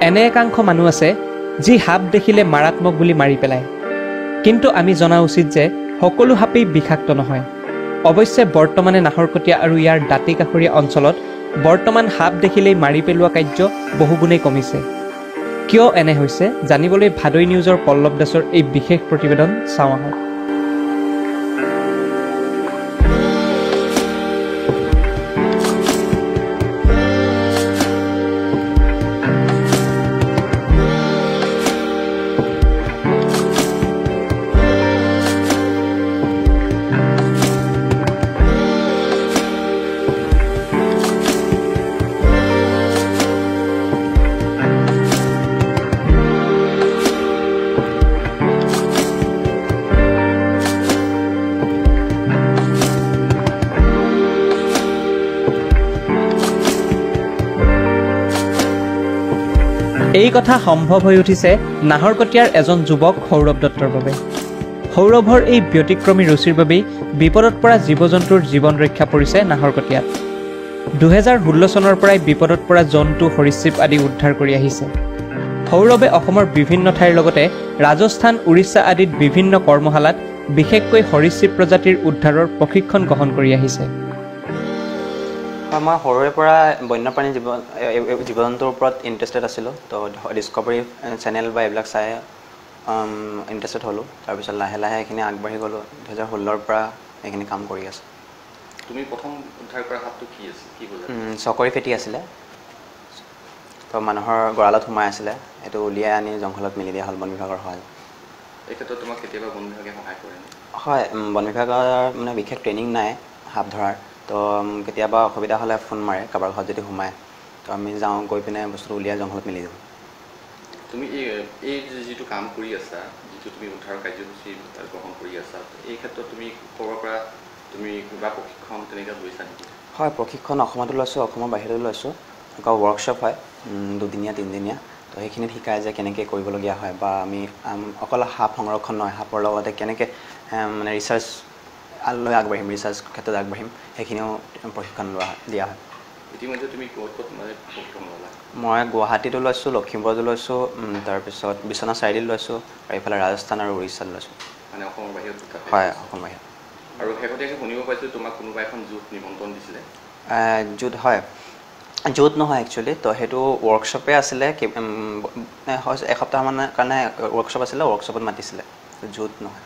এনে একাংশ মানুহ আছে যি সাপ দেখিলে মাৰাত্মক বুলি মাৰি পেলায় কিন্তু আমি জনা উচিত যে সকলো সাপেই বিষাক্ত নহয় অৱশ্যে বৰ্তমানে নাহৰকটীয়া আৰু ইয়াৰ দাঁতি কাষৰীয়া অঞ্চলত বৰ্তমান সাপ দেখিলেই মাৰি পেলোৱা কাৰ্য বহুগুণেই কমিছে কিয় এনে হৈছে জানিবলৈ ভাদৈ নিউজৰ পল্লৱ দাসৰ এই বিশেষ প্ৰতিবেদন চাওঁ আহক এই কথা সম্ভৱ হৈ উঠিছে নাহৰকটীয়াৰ এজন যুৱক সৌৰভ দত্তৰ বাবে সৌৰভৰ এই ব্যতিক্ৰমী ৰুচিৰ বাবেই বিপদত পৰা জীৱ-জন্তুৰ জীৱন ৰক্ষা পৰিছে নাহৰকটীয়াত 2016 চনৰ পৰাই বিপদত পৰা জন্তু সৰীসৃপ আদি উদ্ধাৰ কৰি আহিছে সৌৰভে অসমৰ বিভিন্ন ঠাইৰ লগতে ৰাজস্থান উৰিষ্যা আদিত বিভিন্ন কৰ্মশালাত বিশেষকৈ সৰীসৃপ প্ৰজাতিৰ উদ্ধাৰৰ প্ৰশিক্ষণ গ্ৰহণ কৰি আহিছে মই সৰুৰে পৰা বন্যপ্ৰাণী জীৱ-জন্তুৰ ওপৰত ইণ্টাৰেষ্টেড আছিলোঁ তো ডিস্কভাৰী চেনেল বা এইবিলাক চাই ইণ্টাৰেষ্টেড হ'লোঁ তাৰপিছত লাহে লাহে এইখিনি আগবাঢ়ি গ'লোঁ 2016ৰ পৰা এইখিনি কাম কৰি আছোঁ তুমি প্ৰথম উদ্ধাৰ কৰা সাপটো কি আছিল কি বুজায় চকৰি ফেটি আছিলে তো মানুহৰ গঁৰালত সোমাই আছিলে এইটো উলিয়াই আনি জংঘলত মেলি দিয়া হ'ল বন বিভাগৰ সহায়ত এই ক্ষেত্ৰত তোমাক কেতিয়াবা বন বিভাগে সহায় কৰে হয় বন বিভাগৰ মানে বিশেষ ট্ৰেইনিং নাই সাপ ধৰাৰ তো কেতিয়াবা অসুবিধা হ'লে ফোন মাৰে কাৰোবাৰ ঘৰত যদি সোমায় তো আমি যাওঁ গৈ পিনে বস্তুটো উলিয়াই জংঘলত মেলি দিওঁ তুমি এই যিটো কাম কৰি আছা যিটো তুমি উদ্ধাৰ কাৰ্যসূচী গ্ৰহণ কৰি আছা এই ক্ষেত্ৰত তুমি ক'ৰবাৰ পৰা তুমি কিবা প্ৰশিক্ষণ তেনেকৈ লৈছা নেকি হয় প্ৰশিক্ষণ অসমতো লৈছোঁ অসমৰ বাহিৰতো লৈছোঁ আকৌ ৱৰ্কশ্বপ হয় দুদিনীয়া তিনিদিনীয়া তো সেইখিনিত শিকায় যে কেনেকৈ কৰিবলগীয়া হয় বা আমি অকল সাপ সংৰক্ষণ নহয় সাপৰ লগতে কেনেকৈ মানে ৰিচাৰ্চ লৈ আগবাঢ়িম ৰিচাৰ্চ ক্ষেত্ৰত আগবাঢ়িম সেইখিনিও প্ৰশিক্ষণ দিয়া হয় ইতিমধ্যে তুমি ক'ত মানে প্ৰশিক্ষণ ল'লা মই গুৱাহাটীতো লৈছোঁ লখিমপুৰতো লৈছোঁ তাৰপিছত বিশ্বনাথ চাৰিআলিত লৈছোঁ আৰু এইফালে ৰাজস্থান আৰু উৰিষ্যাত লৈছোঁ মানে অসমৰ বাহিৰত হয় অসমৰ বাহিৰত আৰু শেহতীয়াকৈ শুনিব পাইছোঁ তোমাক কোনোবা এখন জোট নিমন্ত্ৰণ দিছিলে জোট হয় জোট নহয় একচুৱেলি তো সেইটো ৱৰ্কশ্বপে আছিলে এসপ্তাহমানৰ কাৰণে ৱৰ্কশ্বপ আছিলে ৱৰ্কশ্বপত মাতিছিলে জোট নহয়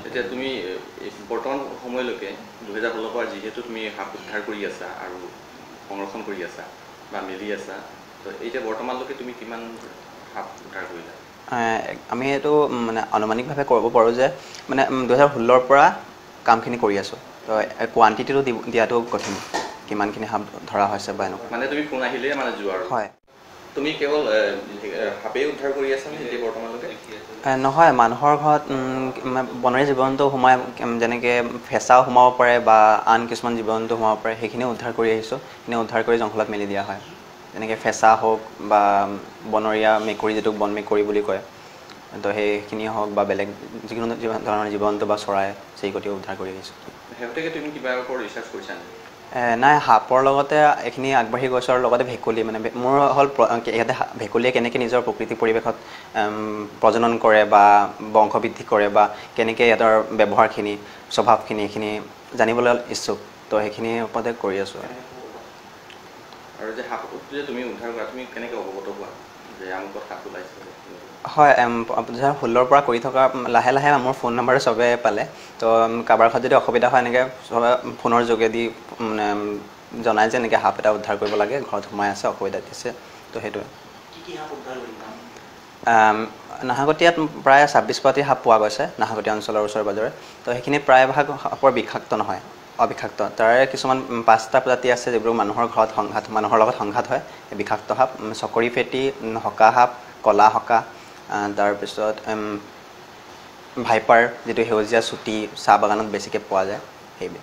এতিয়া তুমি বৰ্তমান সময়লৈকে 2016 পৰা যিহেতু তুমি সাপ উদ্ধাৰ কৰি আছা আৰু সংৰক্ষণ কৰি আছা বা মেলি আছা তো এতিয়া বৰ্তমানলৈকে তুমি কিমান সাপ উদ্ধাৰ কৰিলা আমি এইটো মানে আনুমানিকভাৱে কৰিব পাৰোঁ যে মানে 2016ৰ পৰা কামখিনি কৰি আছোঁ তো কোৱান্টিটিটো দিয়াটো কঠিন কিমানখিনি সাপ ধৰা হৈছে বা এনেকুৱা মানে তুমি ফোন আহিলে মানে যোৱা আৰু হয় তুমি কেৱল সাপেই উদ্ধাৰ কৰি আছা নে এতিয়া বৰ্তমানলৈকে নহয় মানুহৰ ঘৰত বনৰীয়া জীৱ জন্তু সোমাই যেনেকৈ ফেঁচাও সোমাব পাৰে বা আন কিছুমান জীৱ জন্তু সোমাব পাৰে সেইখিনিও উদ্ধাৰ কৰি আহিছোঁ সেইখিনি উদ্ধাৰ কৰি জংঘলত মেলি দিয়া হয় যেনেকৈ ফেঁচা হওক বা বনৰীয়া মেকুৰী যিটোক বন মেকুৰী বুলি কয় তো সেইখিনি হওক বা বেলেগ যিকোনো ধৰণৰ জীৱ জন্তু বা চৰাই চিৰিকটিও উদ্ধাৰ কৰি আহিছোঁ শেহতীয়াকৈ তুমি কিবা ওপৰত ৰিচাৰ্চ কৰিছা নেকি নাই সাপৰ লগতে এইখিনি আগবাঢ়ি গৈছোঁ আৰু লগতে ভেকুলী মানে মোৰ হ'ল ইয়াতে ভেকুলীয়ে কেনেকৈ নিজৰ প্ৰকৃতি পৰিৱেশত প্ৰজনন কৰে বা বংশবৃদ্ধি কৰে বা কেনেকৈ ইহঁতৰ ব্যৱহাৰখিনি স্বভাৱখিনি এইখিনি জানিবলৈ ইচ্ছুক তো সেইখিনিৰ ওপৰতে কৰি আছোঁ আৰু যে সাপটো যে তুমি উদ্ধাৰ কৰা তুমি কেনেকৈ অৱগত হোৱা যে আমুকত সাপ ওলাইছে হয় 2016ৰ পৰা কৰি থকা লাহে লাহে মোৰ ফোন নাম্বাৰ চবে পালে তো কাৰোবাৰ ঘৰত যদি অসুবিধা হয় এনেকৈ চবে ফোনৰ যোগেদি মানে জনায় যে এনেকৈ সাপ এটা উদ্ধাৰ কৰিব লাগে ঘৰত সোমাই আছে অসুবিধা দিছে তো সেইটোৱে নাহৰকটীয়াত প্ৰায় 26 প্ৰজাতিৰ সাপ পোৱা গৈছে নাহৰকটীয়া অঞ্চলৰ ওচৰে পাঁজৰে তো সেইখিনি প্ৰায়ভাগ সাপৰ বিষাক্ত নহয় অবিষাক্ত তাৰে কিছুমান 5টা প্ৰজাতি আছে যিবোৰ মানুহৰ ঘৰত মানুহৰ লগত সংঘাত হয় বিষাক্ত সাপ চকৰি ফেটি হকা সাপ কলা হকা তাৰপিছত ভাইপাৰ যিটো সেউজীয়া চুটি চাহ বাগানত বেছিকৈ পোৱা যায় সেইবোৰ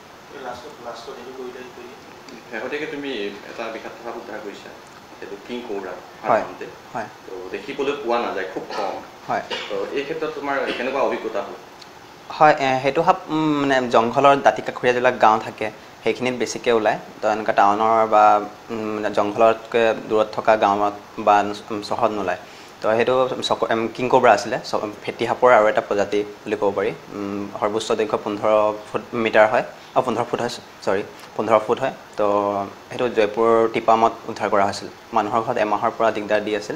শেহতীয়াকৈ তুমি এটা বিষাক্ত সাপ উদ্ধাৰ কৰিছা সেইটো কিং কোব্ৰা হয় হয় তো দেখিবলৈ পোৱা নাযায় খুব কম হয় তো এই ক্ষেত্ৰত তোমাৰ কেনেকুৱা অভিজ্ঞতা হ'ল হয় সেইটো সাপ মানে জংঘলৰ দাঁতি কাষৰীয়া যিবিলাক গাঁও থাকে সেইখিনিত বেছিকৈ ওলায়। তো এনেকুৱা টাউনৰ বা জংঘলতকৈ দূৰত থকা গাঁৱত বা চহৰত নোলায়। তো সেইটো কিং কোব্ৰা আছিলে, ফেটি সাপৰ আৰু এটা প্ৰজাতি বুলি ক'ব পাৰি। সৰ্বোচ্চ দৈৰ্ঘ্য 15 মিটাৰ হয়, 15 ফুট হয়, 15 ফুট হয়। তো সেইটো জয়পুৰ টিপামত উদ্ধাৰ কৰা হৈছিল। মানুহৰ ঘৰত এমাহৰ পৰা দিগদাৰ দি আছিল,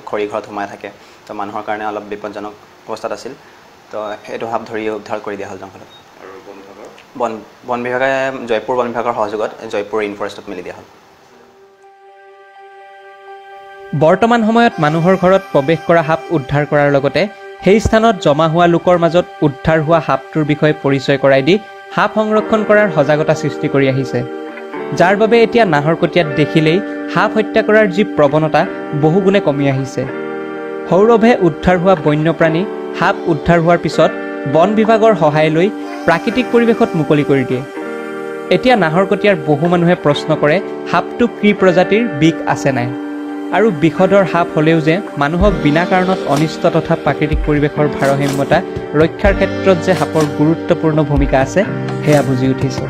খৰি ঘৰত সোমাই থাকে। তো মানুহৰ কাৰণে অলপ বিপদজনক অৱস্থাত আছিল। তো সেইটো সাপ ধৰি উদ্ধাৰ কৰি দিয়া হ'ল জংঘলত। আৰু বন বিভাগৰ বন বিভাগে জয়পুৰ বন বিভাগৰ সহযোগত জয়পুৰ ৰেইন ফৰেষ্টত মেলি দিয়া হ'ল। বৰ্তমান সময়ত মানুহৰ ঘৰত প্ৰৱেশ কৰা সাপ উদ্ধাৰ কৰাৰ লগতে সেই স্থানত জমা হোৱা লোকৰ মাজত উদ্ধাৰ হোৱা সাপটোৰ বিষয়ে পৰিচয় কৰাই দি সাপ সংৰক্ষণ কৰাৰ সজাগতা সৃষ্টি কৰি আহিছে, যাৰ বাবে এতিয়া নাহৰকটীয়াত দেখিলেই সাপ হত্যা কৰাৰ যি প্ৰৱণতা বহুগুণে কমি আহিছে। সৌৰভে উদ্ধাৰ হোৱা বন্যপ্ৰাণী সাপ উদ্ধাৰ হোৱাৰ পিছত বন বিভাগৰ সহায় লৈ প্ৰাকৃতিক পৰিৱেশত মুকলি কৰি দিয়ে। এতিয়া নাহৰকটীয়াৰ বহু মানুহে প্ৰশ্ন কৰে সাপটো কি প্ৰজাতিৰ, বিষ আছে নাই, আৰু বিষধৰ সাপ হ'লেও যে মানুহক বিনা কাৰণত অনিষ্ট তথা প্ৰাকৃতিক পৰিৱেশৰ ভাৰসাম্যতা ৰক্ষাৰ ক্ষেত্ৰত যে সাপৰ গুৰুত্বপূৰ্ণ ভূমিকা আছে সেয়া বুজি উঠিছে।